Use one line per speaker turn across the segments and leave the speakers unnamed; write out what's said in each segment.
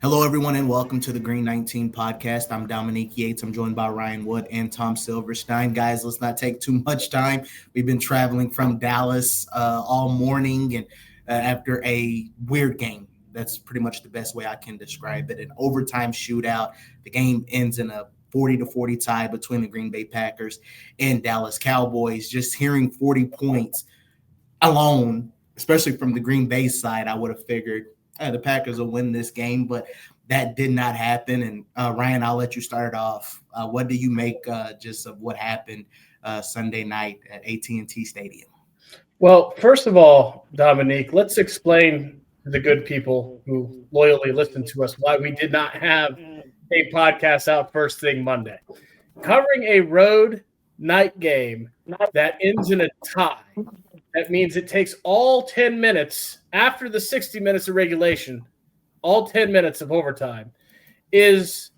Hello, everyone, and welcome to the Green 19 podcast. I'm Dominique Yates. I'm joined by Ryan Wood and Tom Silverstein. Guys, let's not take too much time. We've been traveling from Dallas all morning and after a weird game. That's pretty much the best way I can describe it. An overtime shootout. The game ends in a 40-40 tie between the Green Bay Packers and Dallas Cowboys. Just hearing 40 points alone, especially from the Green Bay side, I would have figured the Packers will win this game, but that did not happen. And Ryan, I'll let you start off. What do you make just of what happened Sunday night at AT&T Stadium?
Well, first of all, Dominique, let's explain to the good people who loyally listen to us why we did not have a podcast out first thing Monday. Covering a road night game that ends in a tie. That means it takes all 10 minutes after the 60 minutes of regulation, all 10 minutes of overtime, is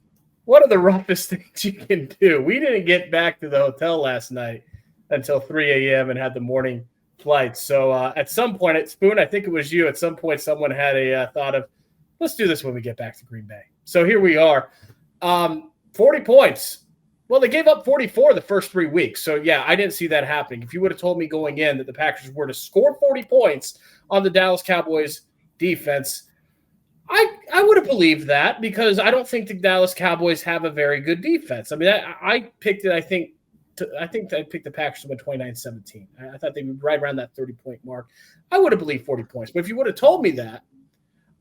one of the roughest things you can do. We didn't get back to the hotel last night until 3 a.m. and had the morning flight. So at some point, at Spoon, I think it was you, at some point someone had a thought of, let's do this when we get back to Green Bay. So here we are. 40 points. Well, they gave up 44 the first 3 weeks. So, yeah, I didn't see that happening. If you would have told me going in that the Packers were to score 40 points on the Dallas Cowboys defense, I would have believed that because I don't think the Dallas Cowboys have a very good defense. I mean, I picked it, I think I picked the Packers to win 29-17. I thought they'd be right around that 30-point mark. I would have believed 40 points. But if you would have told me that,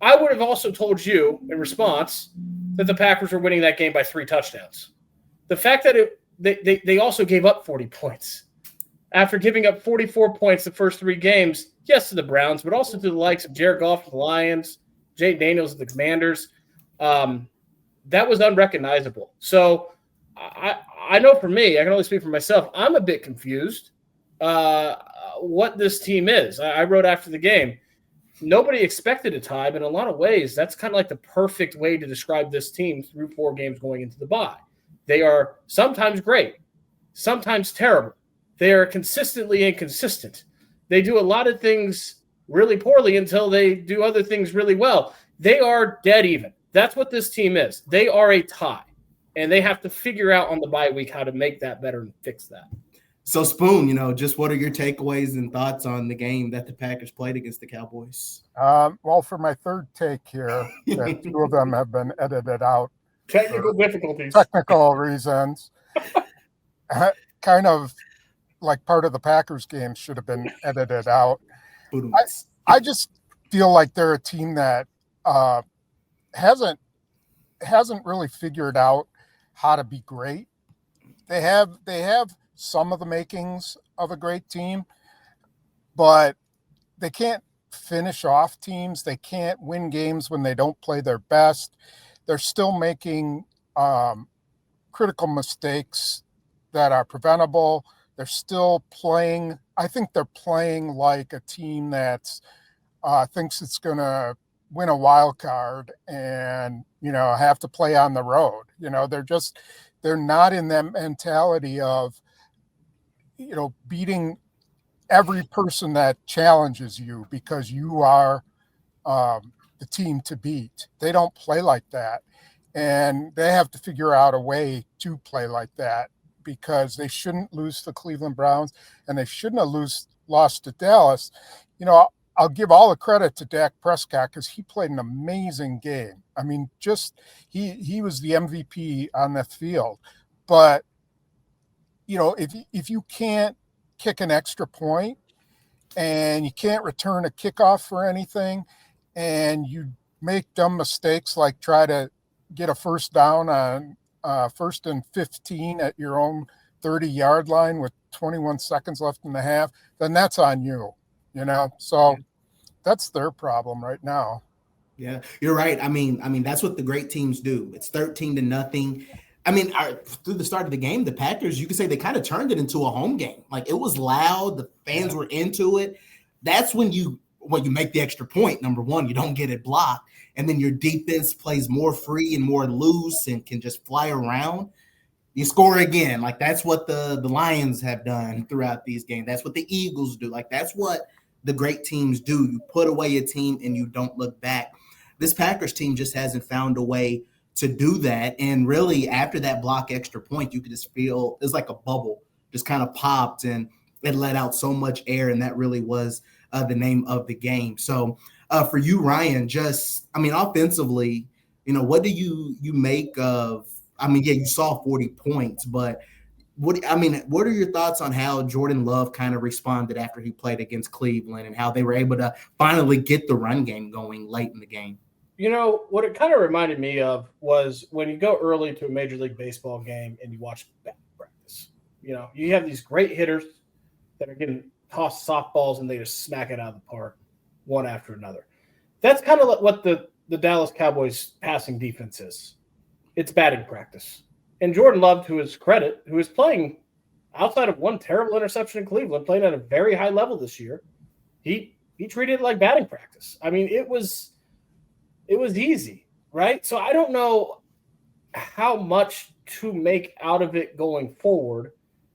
I would have also told you in response that the Packers were winning that game by 3 touchdowns. The fact that they also gave up 40 points after giving up 44 points the first 3 games, yes, to the Browns, but also to the likes of Jared Goff of the Lions, Jay Daniels of the Commanders, that was unrecognizable. So I know for me, I can only speak for myself, I'm a bit confused what this team is. I wrote after the game, nobody expected a tie, but in a lot of ways, that's kind of like the perfect way to describe this team through 4 games going into the bye. They are sometimes great, sometimes terrible. They are consistently inconsistent. They do a lot of things really poorly until they do other things really well. They are dead even. That's what this team is. They are a tie, and they have to figure out on the bye week how to make that better and fix that.
So, Spoon, just what are your takeaways and thoughts on the game that the Packers played against the Cowboys?
Well, for my third take here, 2 of them have been edited out.
Technical difficulties.
Technical reasons. Kind of like part of the Packers game should have been edited out. I just feel like they're a team that hasn't really figured out how to be great. They have some of the makings of a great team, but they can't finish off teams. They can't win games when they don't play their best. They're still making critical mistakes that are preventable. They're still playing. I think they're playing like a team that thinks it's going to win a wild card and, have to play on the road. They're not in that mentality of, beating every person that challenges you because you are the team to beat. They don't play like that. And they have to figure out a way to play like that because they shouldn't lose to the Cleveland Browns and they shouldn't have lost to Dallas. I'll give all the credit to Dak Prescott because he played an amazing game. I mean, he was the MVP on the field. But, if you can't kick an extra point and you can't return a kickoff for anything, and you make dumb mistakes like try to get a first down on 1st and 15 at your own 30-yard line with 21 seconds left in the half, then that's on you, So that's their problem right now.
Yeah, you're right. I mean, that's what the great teams do. It's 13-0. I mean, through the start of the game, the Packers, you could say they kind of turned it into a home game. Like, it was loud. The fans were into it. That's when you make the extra point. Number one, you don't get it blocked. And then your defense plays more free and more loose and can just fly around. You score again. Like, that's what the Lions have done throughout these games. That's what the Eagles do. Like, that's what the great teams do. You put away a team and you don't look back. this Packers team just hasn't found a way to do that. And really, after that block extra point, you could just feel it's like a bubble just kind of popped and it let out so much air. And that really was the name of the game. So for you, Ryan, offensively, what do you make of, you saw 40 points, but what are your thoughts on how Jordan Love kind of responded after he played against Cleveland and how they were able to finally get the run game going late in the game?
What it kind of reminded me of was when you go early to a Major League Baseball game and you watch batting practice. You have these great hitters that are getting tossed softballs and they just smack it out of the park one after another. That's kind of what the Dallas Cowboys passing defense is. It's batting practice. And Jordan Love, to his credit, who is playing outside of one terrible interception in Cleveland, playing at a very high level this year, he treated it like batting practice. It was easy, right? So I don't know how much to make out of it going forward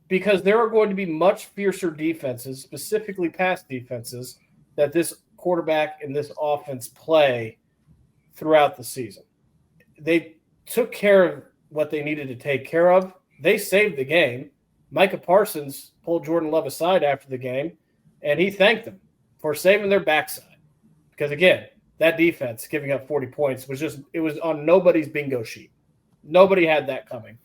because there are going to be much fiercer defenses, specifically pass defenses, that this quarterback and this offense play throughout the season. They took care of what they needed to take care of. They saved the game. Micah Parsons pulled Jordan Love aside after the game, and he thanked them for saving their backside. Because, again, that defense giving up 40 points it was on nobody's bingo sheet. Nobody had that coming.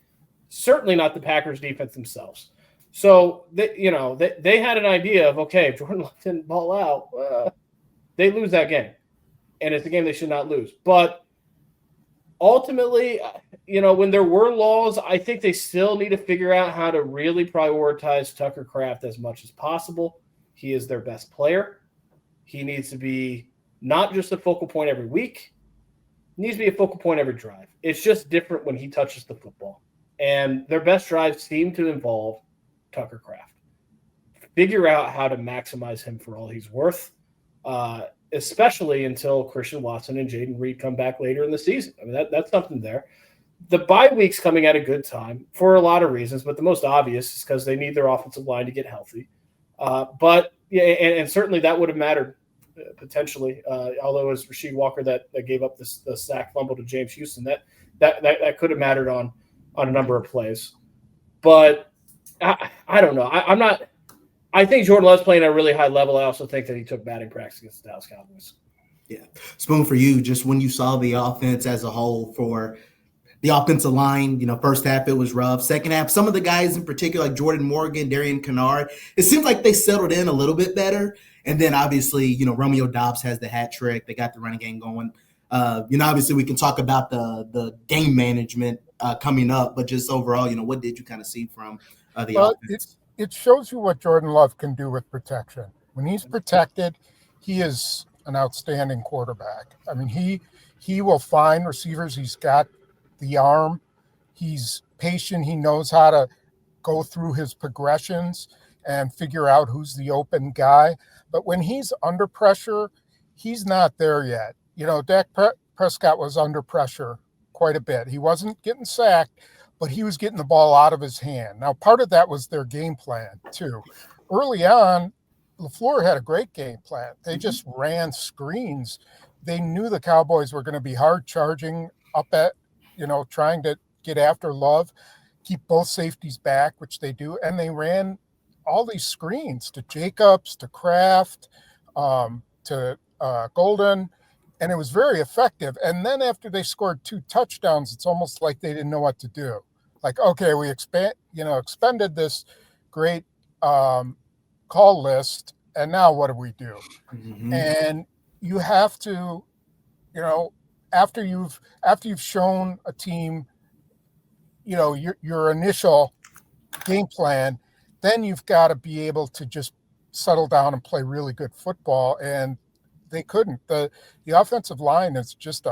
Certainly not the Packers defense themselves. So, they had an idea of, okay, if Jordan Love didn't ball out, they lose that game. And it's a game they should not lose. But ultimately, when there were laws, I think they still need to figure out how to really prioritize Tucker Kraft as much as possible. He is their best player. He needs to be not just a focal point every week. He needs to be a focal point every drive. It's just different when he touches the football. And their best drives seem to involve Tucker Kraft. Figure out how to maximize him for all he's worth, especially until Christian Watson and Jaden Reed come back later in the season. That's something there. The bye week's coming at a good time for a lot of reasons, but the most obvious is because they need their offensive line to get healthy. And certainly that would have mattered potentially, although it was Rasheed Walker that gave up the sack fumble to James Houston. That could have mattered on a number of plays. But I don't know. I think Jordan Love's playing at a really high level. I also think that he took batting practice against the Dallas Cowboys.
Yeah. Spoon, for you, just when you saw the offense as a whole for the offensive line, first half it was rough. Second half, some of the guys in particular, like Jordan Morgan, Darian Kennard, it seemed like they settled in a little bit better. And then obviously, Romeo Doubs has the hat trick. They got the running game going. Obviously we can talk about the game management coming up, but just overall, what did you kind of see from the offense?
It shows you what Jordan Love can do with protection. When he's protected, he is an outstanding quarterback. He will find receivers. He's got the arm. He's patient. He knows how to go through his progressions and figure out who's the open guy. But when he's under pressure, he's not there yet. Dak Prescott was under pressure quite a bit. He wasn't getting sacked, but he was getting the ball out of his hand. Now, part of that was their game plan, too. Early on, LaFleur had a great game plan. They just ran screens. They knew the Cowboys were going to be hard charging up at, trying to get after Love, keep both safeties back, which they do. And they ran all these screens to Jacobs, to Kraft, to Golden, and it was very effective. And then after they scored 2 touchdowns, it's almost like they didn't know what to do. Like, okay, we expended this great call list, and now what do we do? Mm-hmm. And you have to, after you've shown a team, your initial game plan, then you've got to be able to just settle down and play really good football. And they couldn't. The offensive line is just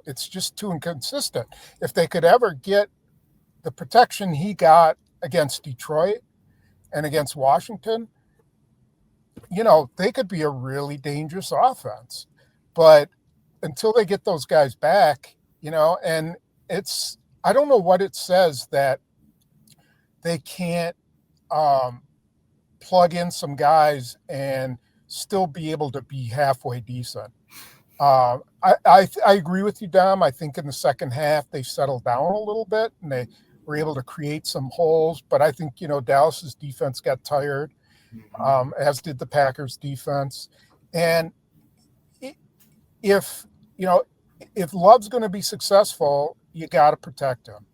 it's just too inconsistent. If they could ever get the protection he got against Detroit and against Washington, they could be a really dangerous offense. But until they get those guys back, and I don't know what it says that they can't plug in some guys and still be able to be halfway decent. I agree with you, Dom. I think in the second half they settled down a little bit and they were able to create some holes. But I think, Dallas's defense got tired, as did the Packers defense. And if Love's going to be successful, you got to protect him.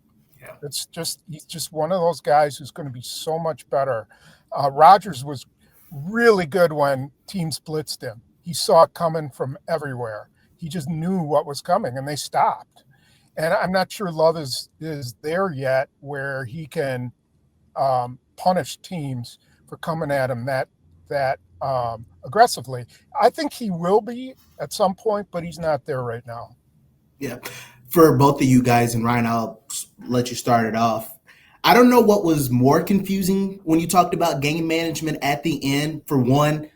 Yeah.
He's just one of those guys who's going to be so much better. Rodgers was really good when teams blitzed him. He saw it coming from everywhere. He just knew what was coming, and they stopped. And I'm not sure Love is there yet where he can punish teams for coming at him that aggressively. I think he will be at some point, but he's not there right now.
Yeah. For both of you guys, and Ryan, I'll let you start it off. I don't know what was more confusing when you talked about game management at the end. For one,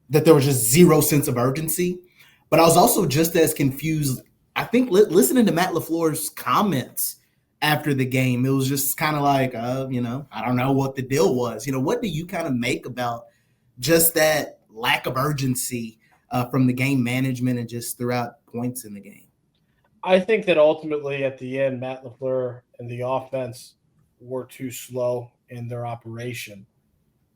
that there was just zero sense of urgency. But I was also just as confused, I think, listening to Matt LaFleur's comments after the game. It was just kind of like, I don't know what the deal was. What do you kind of make about just that lack of urgency from the game management and just throughout points in the game?
I think that ultimately at the end, Matt LaFleur and the offense were too slow in their operation.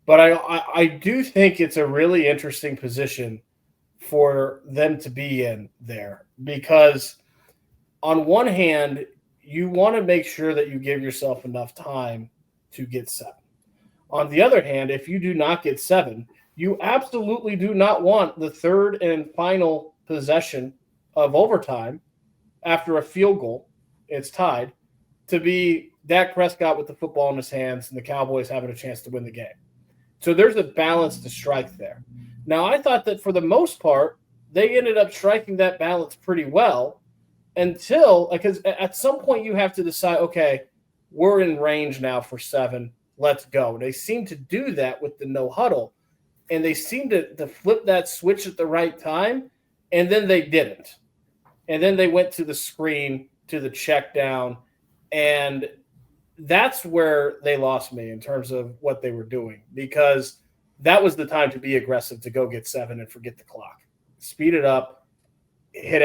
But I do think it's a really interesting position for them to be in there because on one hand, you want to make sure that you give yourself enough time to get 7. On the other hand, if you do not get 7, you absolutely do not want the third and final possession of overtime after a field goal, it's tied, to be Dak Prescott with the football in his hands and the Cowboys having a chance to win the game. So there's a balance to strike there. Now, I thought that for the most part, they ended up striking that balance pretty well until – because at some point you have to decide, okay, we're in range now for 7. Let's go. They seem to do that with the no huddle, and they seem to flip that switch at the right time, and then they didn't. And then they went to the screen, to the check down, and that's where they lost me in terms of what they were doing because that was the time to be aggressive, to go get 7 and forget the clock. Speed it up, hit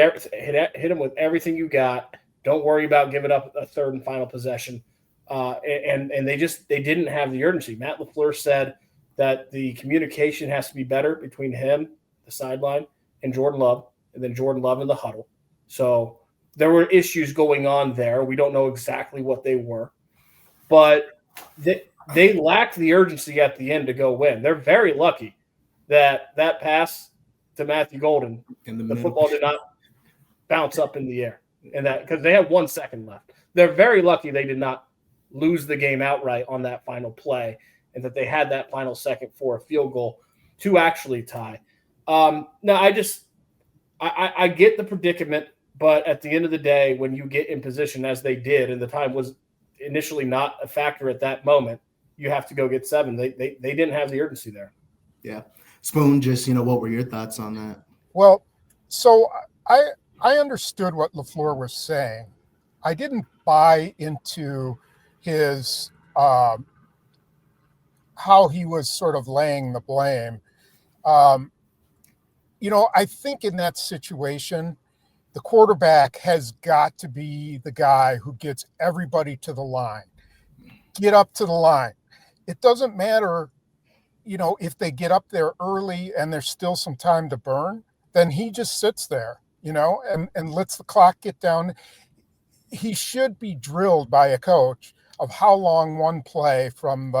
them with everything you got. Don't worry about giving up a third and final possession. And they didn't have the urgency. Matt LaFleur said that the communication has to be better between him, the sideline, and Jordan Love, and then Jordan Love in the huddle. So there were issues going on there. We don't know exactly what they were, but they lacked the urgency at the end to go win. They're very lucky that pass to Matthew Golden, the football did not bounce up in the air, and that because they had 1 second left. They're very lucky they did not lose the game outright on that final play, and that they had that final second for a field goal to actually tie. Now, I get the predicament. But at the end of the day, when you get in position as they did, and the time was initially not a factor at that moment, you have to go get 7. They didn't have the urgency there.
Yeah. Spoon, just, what were your thoughts on that?
Well, so I understood what LaFleur was saying. I didn't buy into his how he was sort of laying the blame. I think in that situation, the quarterback has got to be the guy who gets everybody to the line. Get up to the line. It doesn't matter, if they get up there early and there's still some time to burn, then he just sits there, and lets the clock get down. He should be drilled by a coach of how long one play from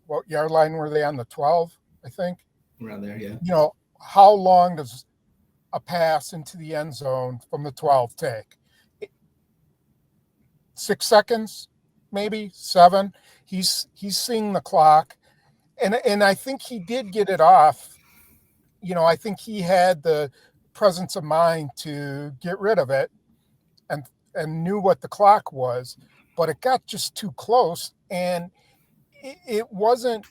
what yard line were they on, the 12, I think?
Around there, yeah.
How long does a pass into the end zone from the 12 take? 6 seconds, maybe 7. He's seeing the clock, and I think he did get it off. I think he had the presence of mind to get rid of it, and knew what the clock was, but it got just too close, and it wasn't.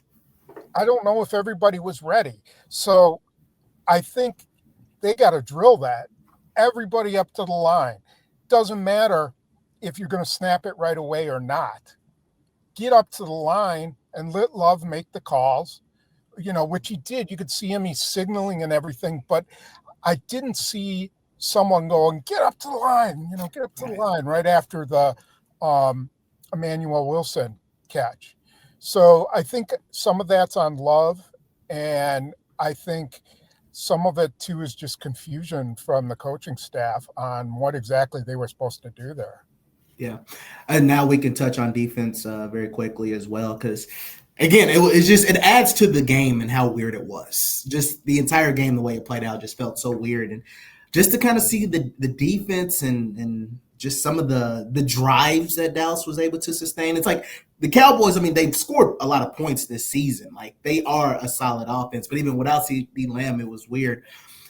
I don't know if everybody was ready, so I think they got to drill that. Everybody up to the line. Doesn't matter if you're going to snap it right away or not. Get up to the line and let Love make the calls, which he did. You could see him, he's signaling and everything. But I didn't see someone going, get up to the line, get up to the line right after the Emmanuel Wilson catch. So I think some of that's on Love, and I think some of it too is just confusion from the coaching staff on what exactly they were supposed to do there.
Yeah. And now we can touch on defense very quickly as well, because again, it adds to the game and how weird it was. Just the entire game, the way it played out just felt so weird. And just to kind of see the defense and just some of the drives that Dallas was able to sustain. It's like the Cowboys, I mean, they've scored a lot of points this season. Like, they are a solid offense, but even without CeeDee Lamb, it was weird.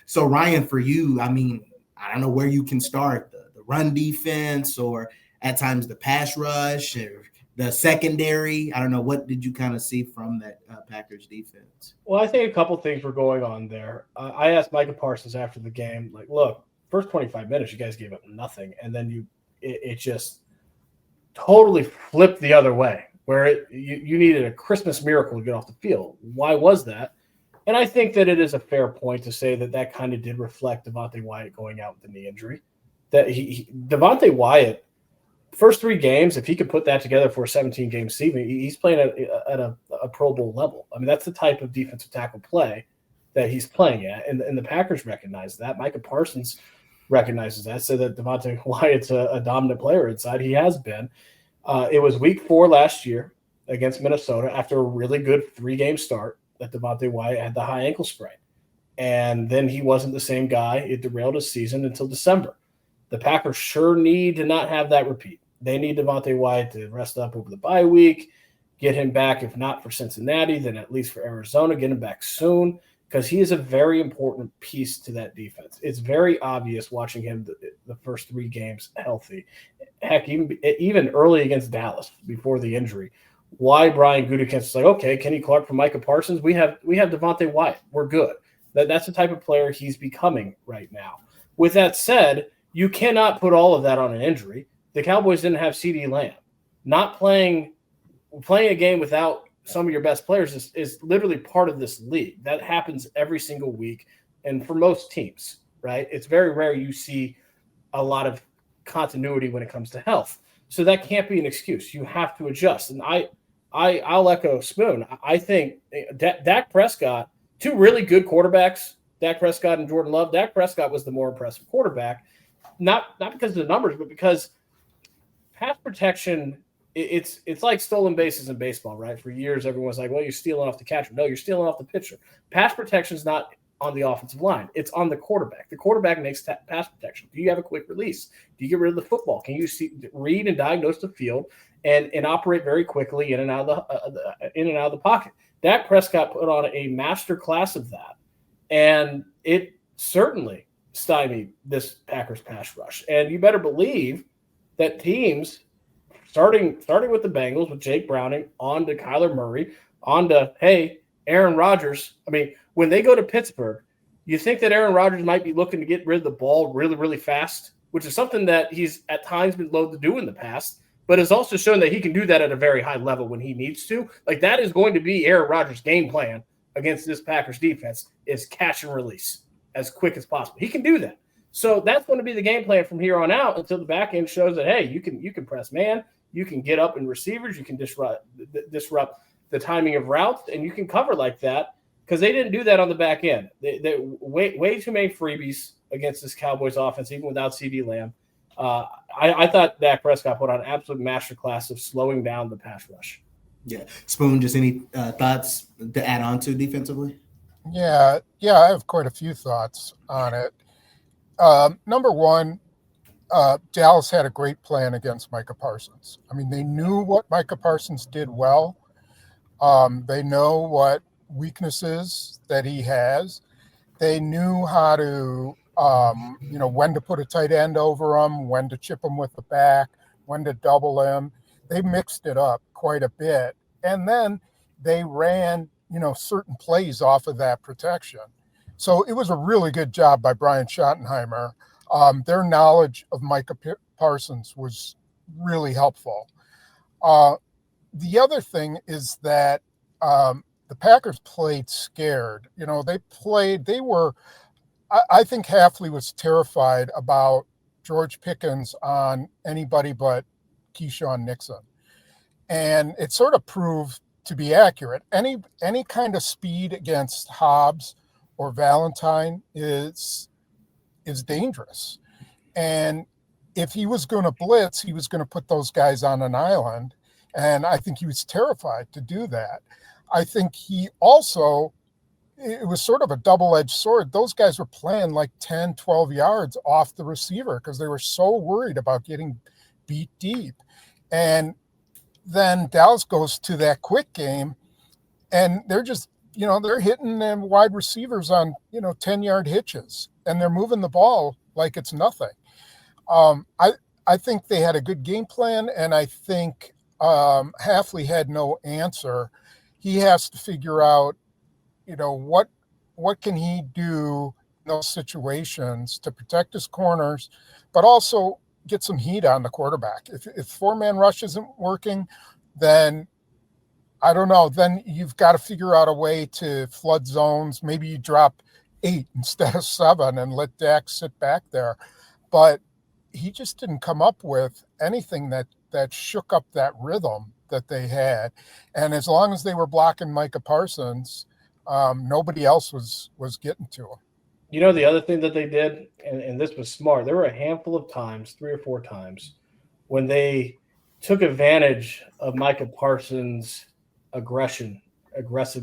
So, Ryan, for you, I mean, I don't know where you can start, the run defense or at times the pass rush or the secondary. I don't know. What did you kind of see from that Packers defense?
Well, I think a couple things were going on there. I asked Micah Parsons after the game, like, look, first 25 minutes, you guys gave up nothing. And then it just totally flipped the other way, where you needed a Christmas miracle to get off the field. Why was that? And I think that it is a fair point to say that kind of did reflect Devontae Wyatt going out with the knee injury. That Devontae Wyatt, first 3 games, if he could put that together for a 17-game season, he's playing at a Pro Bowl level. I mean, that's the type of defensive tackle play that he's playing at, and the Packers recognize that. Micah Parsons recognizes that, so that Devontae Wyatt's a dominant player inside. He has been. It was week 4 last year against Minnesota after a really good 3-game start that Devontae Wyatt had the high ankle sprain. And then he wasn't the same guy. It derailed his season until December. The Packers sure need to not have that repeat. They need Devontae Wyatt to rest up over the bye week, get him back, if not for Cincinnati, then at least for Arizona, get him back soon, because he is a very important piece to that defense. It's very obvious watching him the first 3 games healthy. Heck, even early against Dallas before the injury, why Brian Gutekunst is like, okay, Kenny Clark for Micah Parsons, we have Devontae Wyatt. We're good. That's the type of player he's becoming right now. With that said, you cannot put all of that on an injury. The Cowboys didn't have CeeDee Lamb. Not playing a game without some of your best players is literally part of this league. That happens every single week, and for most teams, right? It's very rare you see a lot of continuity when it comes to health. So that can't be an excuse. You have to adjust. And I'll echo Spoon. I think Dak Prescott, 2 really good quarterbacks, Dak Prescott and Jordan Love. Dak Prescott was the more impressive quarterback, not because of the numbers, but because pass protection, it's like stolen bases in baseball, right? For years, everyone's like, well, you're stealing off the catcher. No, you're stealing off the pitcher. Pass protection is not on the offensive line. It's on the quarterback. The quarterback makes pass protection. Do you have a quick release? Do you get rid of the football? Can you read and diagnose the field and operate very quickly in and out of the pocket? Dak Prescott put on a master class of that, and it certainly stymied this Packers pass rush. And you better believe that teams, starting with the Bengals, with Jake Browning, on to Kyler Murray, on to, hey, Aaron Rodgers. I mean, when they go to Pittsburgh, you think that Aaron Rodgers might be looking to get rid of the ball really, really fast, which is something that he's at times been loath to do in the past, but has also shown that he can do that at a very high level when he needs to. Like, that is going to be Aaron Rodgers' game plan against this Packers defense, is catch and release as quick as possible. He can do that. So that's going to be the game plan from here on out until the back end shows that, hey, you can press man, you can get up in receivers, you can disrupt the timing of routes, and you can cover like that, because they didn't do that on the back end. They way too many freebies against this Cowboys offense, even without CeeDee Lamb. I thought Dak Prescott put on an absolute masterclass of slowing down the pass rush.
Yeah. Spoon, just any thoughts to add on to defensively?
Yeah, I have quite a few thoughts on it. Number one, Dallas had a great plan against Micah Parsons. I mean, they knew what Micah Parsons did well. They know what weaknesses that he has. They knew how to, when to put a tight end over him, when to chip him with the back, when to double him. They mixed it up quite a bit. And then they ran, certain plays off of that protection. So it was a really good job by Brian Schottenheimer. Their knowledge of Micah Parsons was really helpful. The other thing is that the Packers played scared. They were I think Hafley was terrified about George Pickens on anybody but Keyshawn Nixon. And it sort of proved to be accurate. Any kind of speed against Hobbs or Valentine is dangerous. And if he was going to blitz, he was going to put those guys on an island. And I think he was terrified to do that. I think he also, it was sort of a double-edged sword. Those guys were playing like 10, 12 yards off the receiver because they were so worried about getting beat deep. And then Dallas goes to that quick game, and they're just, they're hitting them wide receivers on, 10-yard hitches, and they're moving the ball like it's nothing. I think they had a good game plan, and I think Hafley had no answer. He has to figure out, what can he do in those situations to protect his corners, but also get some heat on the quarterback. If four-man rush isn't working, then I don't know. Then you've got to figure out a way to flood zones. Maybe you drop 8 instead of 7 and let Dak sit back there. But he just didn't come up with anything that shook up that rhythm that they had. And as long as they were blocking Micah Parsons, nobody else was getting to him.
The other thing that they did, and this was smart, there were a handful of times, 3 or 4 times, when they took advantage of Micah Parsons' aggressive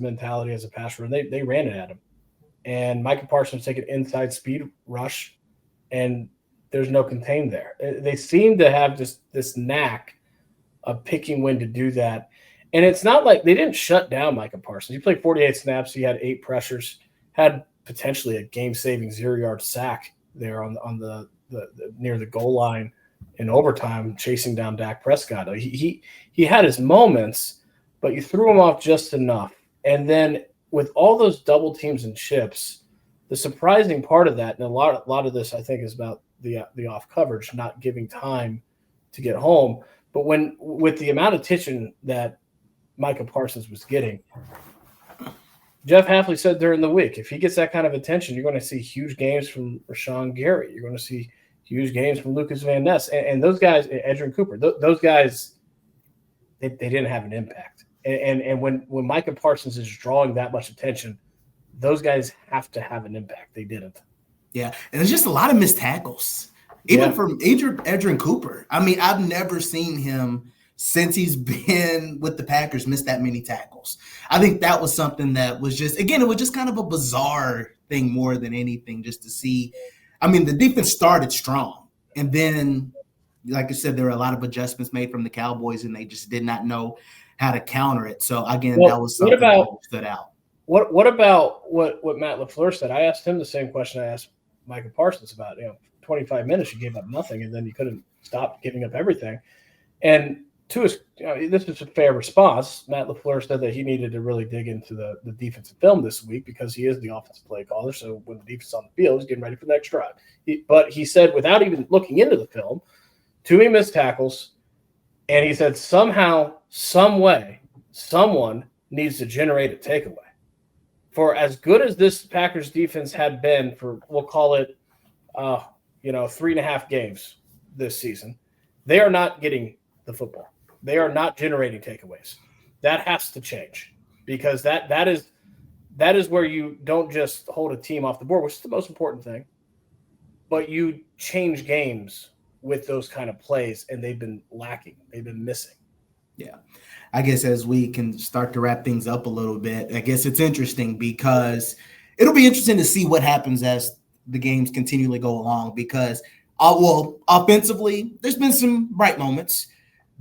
mentality as a passer, and they ran it at him. And Micah Parsons took an inside speed rush, and there's no contain there. They seem to have this knack of picking when to do that. And it's not like they didn't shut down Micah Parsons. He played 48 snaps. He had 8 pressures, had potentially a game-saving 0-yard sack there on the near the goal line in overtime, chasing down Dak Prescott. He had his moments, but you threw him off just enough. And then with all those double teams and chips, the surprising part of that, and a lot of this I think is about the off coverage, not giving time to get home. But with the amount of attention that Micah Parsons was getting, Jeff Hafley said during the week, if he gets that kind of attention, you're going to see huge games from Rashawn Gary. You're going to see huge games from Lucas Van Ness. And those guys, Edgerrin Cooper, those guys, they didn't have an impact. And when Micah Parsons is drawing that much attention, those guys have to have an impact. They didn't.
Yeah, and there's just a lot of missed tackles, even from Edgerrin Cooper. I mean, I've never seen him since he's been with the Packers miss that many tackles. I think that was something that was just, again, it was just kind of a bizarre thing more than anything, just to see. I mean, the defense started strong, and then, like I said, there were a lot of adjustments made from the Cowboys, and they just did not know how to counter it. So, again, that was something that stood out.
What about what Matt LaFleur said? I asked him the same question I asked Micah Parsons about. 25 minutes, you gave up nothing, and then you couldn't stop giving up everything. And to his, this is a fair response. Matt LaFleur said that he needed to really dig into the defensive film this week because he is the offensive play caller. So when the defense is on the field, he's getting ready for the next drive. But he said, without even looking into the film, too many missed tackles. And he said, somehow, some way, someone needs to generate a takeaway. For as good as this Packers defense had been for, we'll call it, 3.5 games this season, they are not getting the football. They are not generating takeaways. That has to change because that is where you don't just hold a team off the board, which is the most important thing, but you change games with those kind of plays, and they've been lacking. They've been missing.
Yeah. I guess as we can start to wrap things up a little bit, I guess it's interesting because it'll be interesting to see what happens as the games continually go along because, offensively, there's been some bright moments.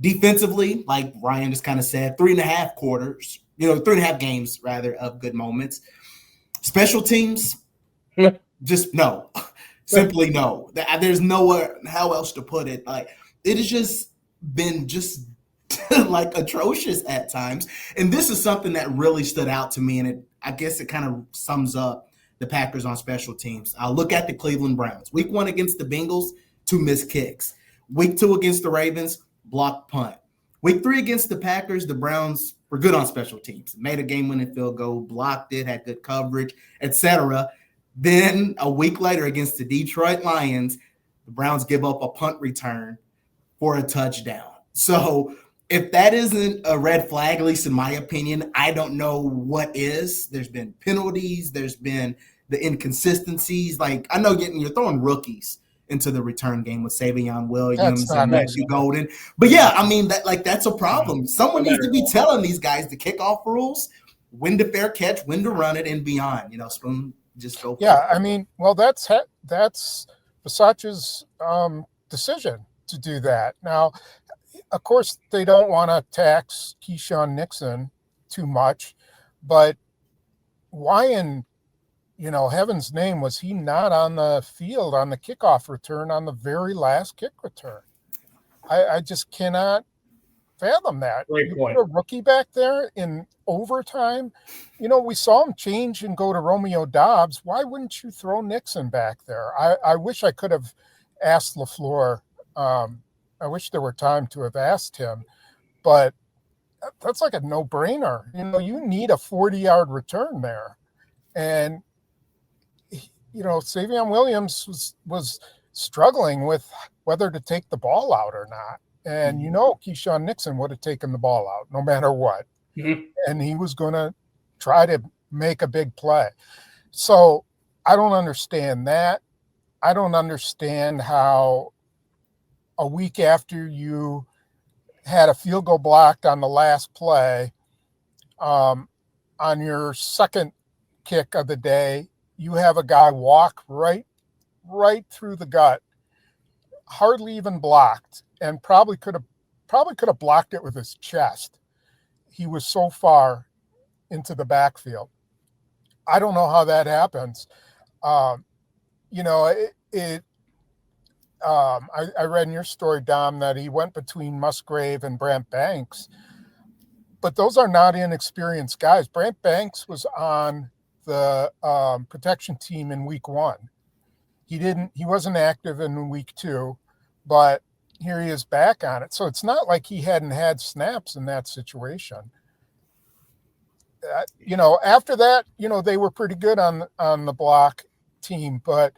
Defensively, like Ryan just kind of said, 3.5 games rather of good moments. Special teams, just no. Simply no. There's nowhere how else to put it. Like it has just been just like atrocious at times. And this is something that really stood out to me, and I guess it kind of sums up the Packers on special teams. I'll look at the Cleveland Browns. Week 1 against the Bengals, 2 missed kicks. Week 2 against the Ravens, blocked punt. Week 3 against the Packers, the Browns were good on special teams. Made a game-winning field goal, blocked it, had good coverage, etc. Then a week later against the Detroit Lions, the Browns give up a punt return for a touchdown. So if that isn't a red flag, at least in my opinion, I don't know what is. There's been penalties. There's been the inconsistencies. Like, I know you're throwing rookies into the return game with Savion Williams and Matthew Golden. But yeah, I mean, that's a problem. Someone needs to be telling these guys the kickoff rules, when to fair catch, when to run it, and beyond. Spoon, just go.
Yeah, I mean, well, that's Bisaccia's decision to do that. Now, of course, they don't want to tax Keyshawn Nixon too much, but why in heaven's name was he not on the field on the kickoff return on the very last kick return? I just cannot fathom that.
Great point.
You put a rookie back there in overtime. We saw him change and go to Romeo Doubs. Why wouldn't you throw Nixon back there? I wish I could have asked LaFleur. I wish there were time to have asked him, but that's like a no-brainer. You need a 40-yard return there. And, Savion Williams was struggling with whether to take the ball out or not. And, Keyshawn Nixon would have taken the ball out no matter what. Mm-hmm. And he was going to try to make a big play. So I don't understand that. I don't understand how a week after you had a field goal blocked on the last play, on your second kick of the day, you have a guy walk right through the gut, hardly even blocked, and probably could have blocked it with his chest. He was so far into the backfield. I don't know how that happens. I read in your story, Dom, that he went between Musgrave and Brant Banks, but those are not inexperienced guys. Brant Banks was on the protection team in week 1. He wasn't active in week 2, but here he is back on it. So it's not like he hadn't had snaps in that situation. After that, they were pretty good on the block team, but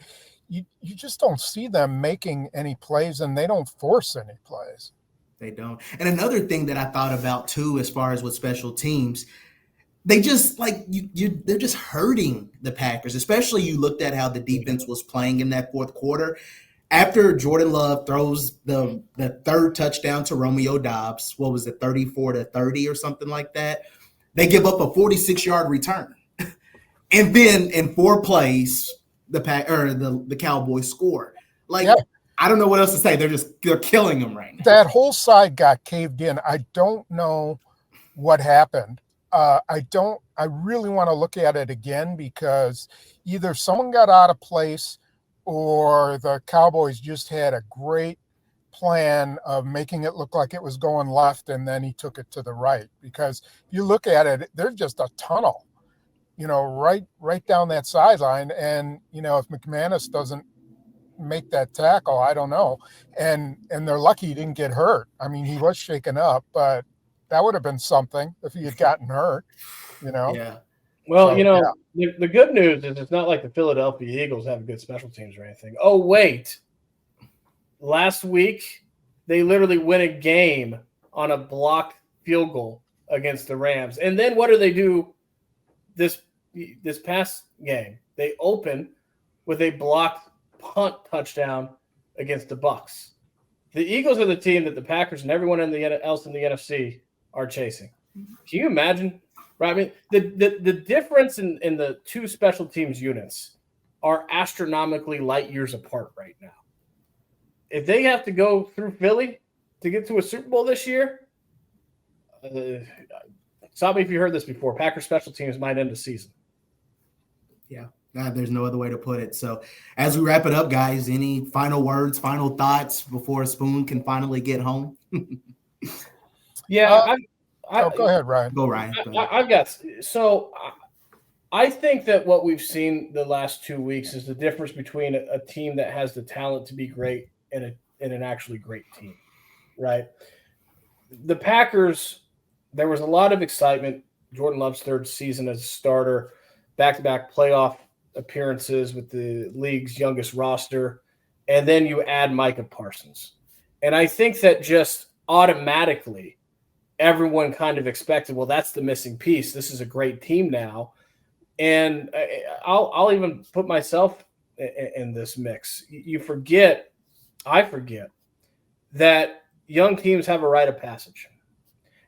you just don't see them making any plays, and they don't force any plays.
They don't. And another thing that I thought about too, as far as with special teams, they just they're just hurting the Packers. Especially you looked at how the defense was playing in that fourth quarter. After Jordan Love throws the third touchdown to Romeo Doubs, what was it, 34-30 or something like that? They give up a 46-yard return, and then in 4 plays, the Cowboys score. I don't know what else to say. They're killing them right now.
That whole side got caved in. I don't know what happened. I really want to look at it again, because either someone got out of place or the Cowboys just had a great plan of making it look like it was going left, and then he took it to the right. Because if you look at it, there's just a tunnel, right down that sideline. And, if McManus doesn't make that tackle, I don't know. And they're lucky he didn't get hurt. I mean, he was shaken up, but that would have been something if he had gotten hurt,
Yeah.
Well, the good news is it's not like the Philadelphia Eagles have good special teams or anything. Oh, wait. Last week, they literally win a game on a blocked field goal against the Rams. And then what do they do this past game? They open with a blocked punt touchdown against the Bucs. The Eagles are the team that the Packers and everyone else in the NFC are chasing. Can you imagine? Right? I mean, the difference in the two special teams units are astronomically light years apart right now. If they have to go through Philly to get to a Super Bowl this year, stop me if you heard this before, Packers special teams might end the season.
Yeah, there's no other way to put it. So as we wrap it up, guys, any final words, final thoughts before Spoon can finally get home?
Yeah.
Go ahead, Ryan.
Go, Ryan.
I think that what we've seen the last 2 weeks is the difference between a team that has the talent to be great and an actually great team, right? The Packers, there was a lot of excitement. Jordan Love's third season as a starter, back-to-back playoff appearances with the league's youngest roster, and then you add Micah Parsons. And I think that just automatically everyone kind of expected, well, that's the missing piece. This is a great team now. And I'll even put myself in this mix. I forget that young teams have a rite of passage.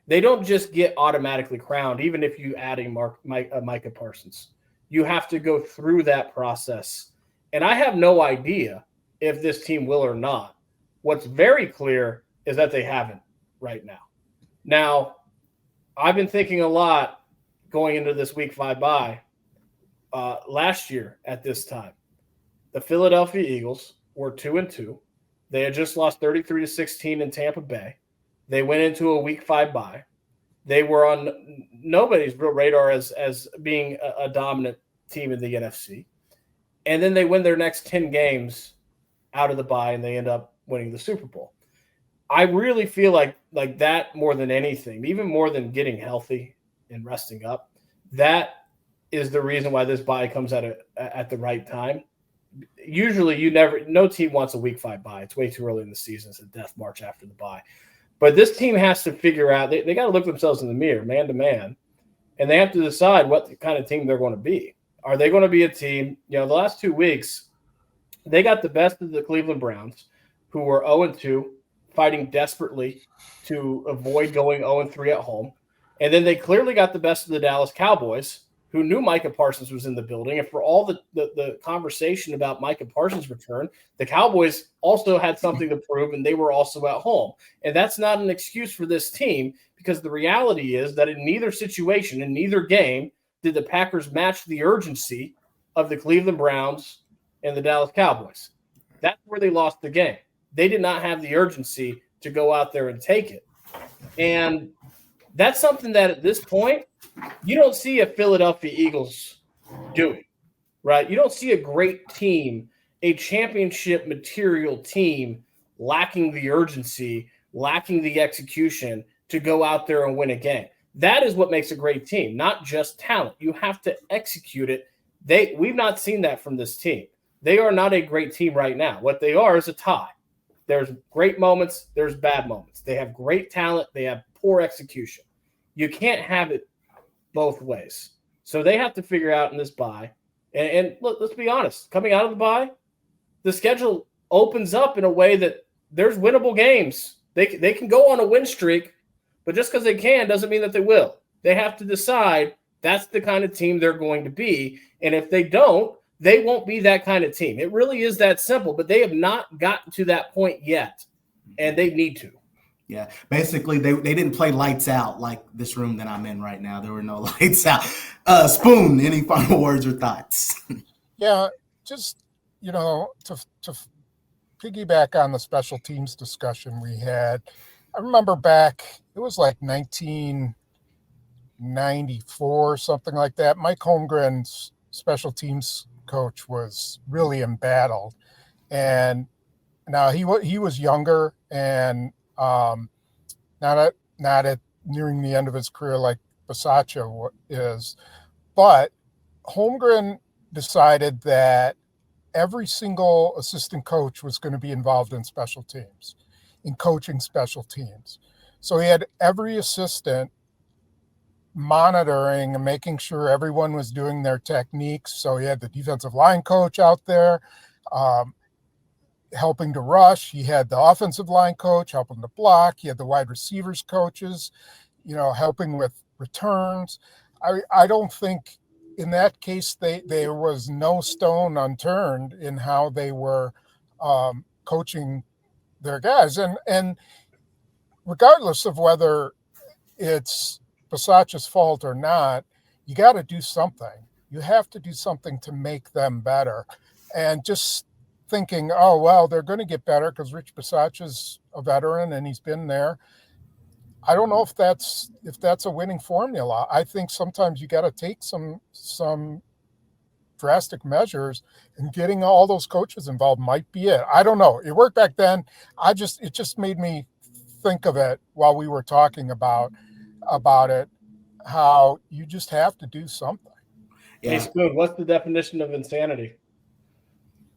They don't just get automatically crowned, even if you add Micah Parsons. You have to go through that process. And I have no idea if this team will or not. What's very clear is that they haven't right now. Now, I've been thinking a lot going into this week 5 bye. Last year at this time, the Philadelphia Eagles were 2-2. They had just lost 33-16 in Tampa Bay. They went into a week 5 bye. They were on nobody's real radar as being a dominant team in the NFC. And then they win their next 10 games out of the bye, and they end up winning the Super Bowl. I really feel like that more than anything, even more than getting healthy and resting up, that is the reason why this bye comes at the right time. Usually no team wants a week 5 bye. It's way too early in the season. It's a death march after the bye. But this team has to figure out, they got to look themselves in the mirror, man to man, and they have to decide what kind of team they're going to be. Are they going to be a team, the last 2 weeks, they got the best of the Cleveland Browns, who were 0-2, fighting desperately to avoid going 0-3 at home. And then they clearly got the best of the Dallas Cowboys, who knew Micah Parsons was in the building. And for all the conversation about Micah Parsons' return, the Cowboys also had something to prove, and they were also at home. And that's not an excuse for this team, because the reality is that in neither situation, in neither game, did the Packers match the urgency of the Cleveland Browns and the Dallas Cowboys. That's where they lost the game. They did not have the urgency to go out there and take it. And that's something that at this point, you don't see a Philadelphia Eagles doing, right? You don't see a great team, a championship material team, lacking the urgency, lacking the execution to go out there and win a game. That is what makes a great team, not just talent. You have to execute it. We've not seen that from this team. They are not a great team right now. What they are is a tie. There's great moments, there's bad moments. They have great talent, they have poor execution. You can't have it both ways. So they have to figure out in this bye. And look, let's be honest. Coming out of the bye, the schedule opens up in a way that there's winnable games. They can go on a win streak, but just because they can doesn't mean that they will. They have to decide that's the kind of team they're going to be. And if they don't, they won't be that kind of team. It really is that simple, but they have not gotten to that point yet, and they need to.
Yeah, basically they didn't play lights out like this room that I'm in right now. There were no lights out. Spoon, any final words or thoughts?
Yeah, just, to piggyback on the special teams discussion we had, I remember back, it was like 1994, something like that. Mike Holmgren's special teams coach was really embattled. And now he was younger and not at nearing the end of his career like Bisaccia is, but Holmgren decided that every single assistant coach was going to be involved in special teams, in coaching special teams. So he had every assistant monitoring and making sure everyone was doing their techniques. So he had the defensive line coach out there, helping to rush. He had the offensive line coach helping to block. He had the wide receivers coaches, helping with returns. I don't think in that case there was no stone unturned in how they were coaching their guys. And regardless of whether it's Bisaccia's fault or not, you got to do something. You have to do something to make them better. And just thinking, oh, well, they're going to get better because Rich Bisaccia's a veteran and he's been there. I don't know if that's a winning formula. I think sometimes you got to take some drastic measures, and getting all those coaches involved might be it. I don't know. It worked back then. It just made me think of it while we were talking about it, how you just have to do something.
Yeah.
Hey, Spoon, what's the definition of insanity?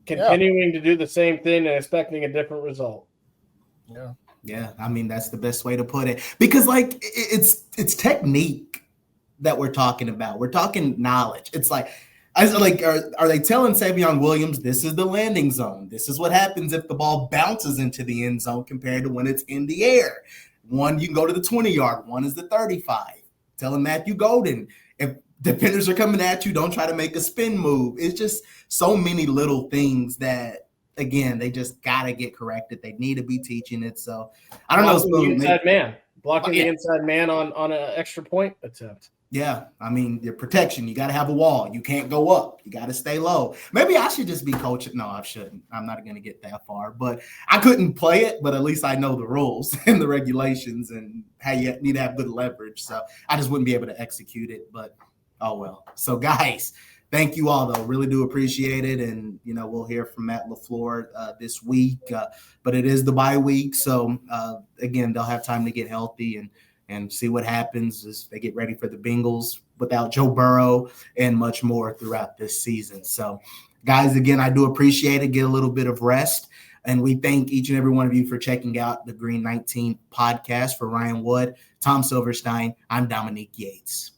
Continuing to do the same thing and expecting a different result.
Yeah.
Yeah, I mean, that's the best way to put it. Because, like, it's technique that we're talking about. We're talking knowledge. It's like, are they telling Savion Williams, this is the landing zone? This is what happens if the ball bounces into the end zone compared to when it's in the air. One, you can go to the 20-yard. One is the 35. Telling Matthew Golden, if defenders are coming at you, don't try to make a spin move. It's just so many little things that, again, they just got to get corrected. They need to be teaching it. So I don't know.
Blocking the inside man on an extra point attempt.
Yeah, I mean, your protection, you got to have a wall. You can't go up. You got to stay low. Maybe I should just be coaching. No, I shouldn't. I'm not going to get that far. But I couldn't play it, but at least I know the rules and the regulations and how you need to have good leverage. So I just wouldn't be able to execute it. But, oh, well. So, guys, thank you all, though. Really do appreciate it. And, we'll hear from Matt LaFleur this week. But it is the bye week. So, again, they'll have time to get healthy and see what happens as they get ready for the Bengals without Joe Burrow and much more throughout this season. So, guys, again, I do appreciate it. Get a little bit of rest. And we thank each and every one of you for checking out the Green 19 podcast. For Ryan Wood, Tom Silverstein, I'm Dominique Yates.